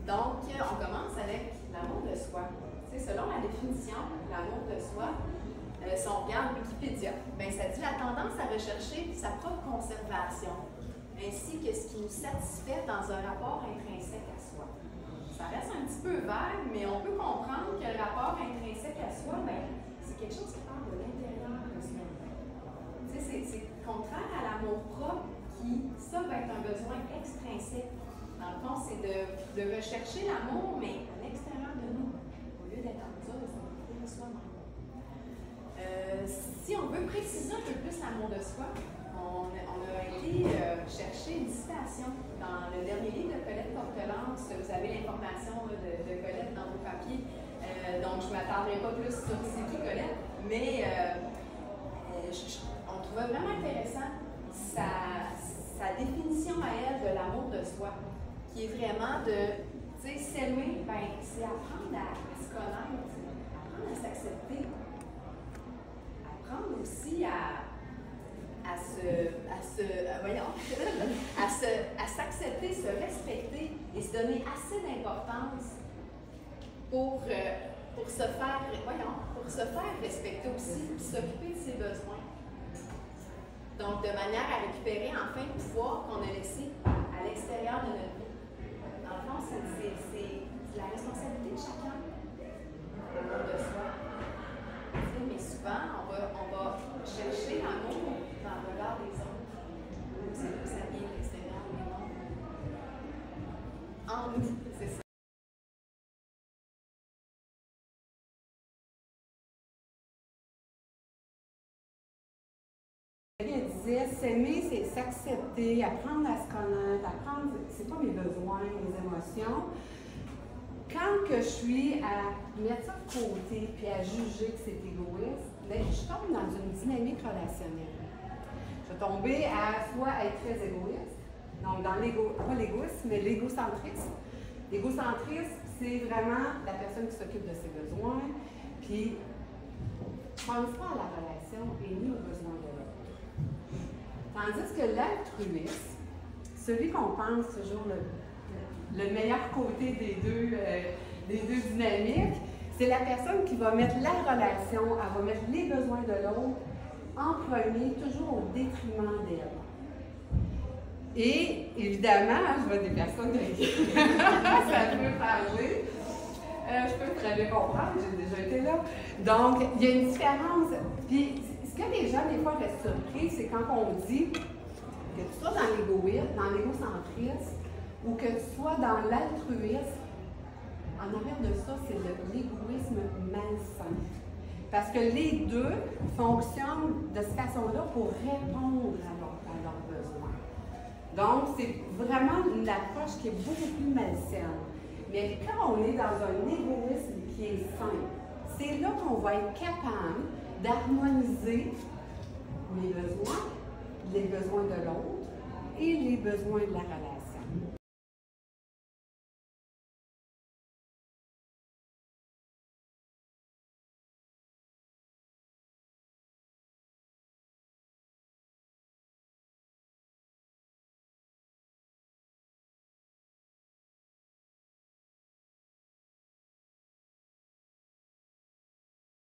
Donc, on commence avec l'amour de soi. Tu sais, selon la définition, l'amour de soi, si on regarde Wikipédia, ben, ça dit la tendance à rechercher sa propre conservation, ainsi que ce qui nous satisfait dans un rapport intrinsèque à soi. Ça reste un petit peu vague, mais on peut comprendre que le rapport intrinsèque à soi, ben, c'est quelque chose qui part de l'intérieur de soi-même. Tu sais, c'est contraire à l'amour propre qui, ça, va être un besoin extrinsèque. Dans le fond, c'est de rechercher l'amour, mais à l'extérieur de nous, au lieu d'être en mesure de s'en soi-même. Si on veut préciser un peu plus l'amour de soi, on a été chercher une citation dans le dernier livre de Colette Portelance. Vous avez l'information de Colette dans vos papiers, donc je ne m'attarderai pas plus sur c'est qui Colette, mais on trouvait vraiment intéressant sa définition à elle de l'amour de soi, qui est vraiment de, tu sais, s'aimer, ben, c'est apprendre à se connaître, apprendre à s'accepter, apprendre aussi à s'accepter, se respecter et se donner assez d'importance pour se faire respecter aussi, et s'occuper de ses besoins. Donc, de manière à récupérer enfin le pouvoir qu'on a laissé à l'extérieur de notre vie. Dans le fond, c'est la responsabilité de chacun, l'amour de soi. Mais souvent, on va chercher l'amour dans le regard des autres. C'est plus ça vient de l'extérieur, mais non. En nous, c'est ça. Elle disait, s'aimer, c'est s'accepter, apprendre à se connaître, apprendre, c'est pas mes besoins, mes émotions. Quand que je suis à mettre ça de côté puis à juger que c'est égoïste, bien, je tombe dans une dynamique relationnelle. Je vais tomber à soit être très égoïste, donc dans pas l'égoïsme, mais l'égocentrisme. L'égocentrisme, c'est vraiment la personne qui s'occupe de ses besoins, puis je ne pense pas à la relation et ni aux besoins de l'autre. Tandis que l'altruisme, celui qu'on pense toujours le meilleur côté des deux dynamiques, c'est la personne qui va mettre la relation, elle va mettre les besoins de l'autre en premier, toujours au détriment d'elle. Et évidemment, je vois des personnes qui ça peut parler. Je peux très bien comprendre, j'ai déjà été là. Donc, il y a une différence. Puis, ce que les gens, des fois, restent surpris, c'est quand on dit que tu sois dans l'égoïsme, dans l'égocentrisme, ou que tu sois dans l'altruisme, en arrière de ça, c'est l'égoïsme malsain. Parce que les deux fonctionnent de cette façon-là pour répondre à leurs besoins. Donc, c'est vraiment une approche qui est beaucoup plus malsaine. Mais quand on est dans un égoïsme qui est sain, c'est là qu'on va être capable d'harmoniser mes besoins, les besoins de l'autre et les besoins de la relation.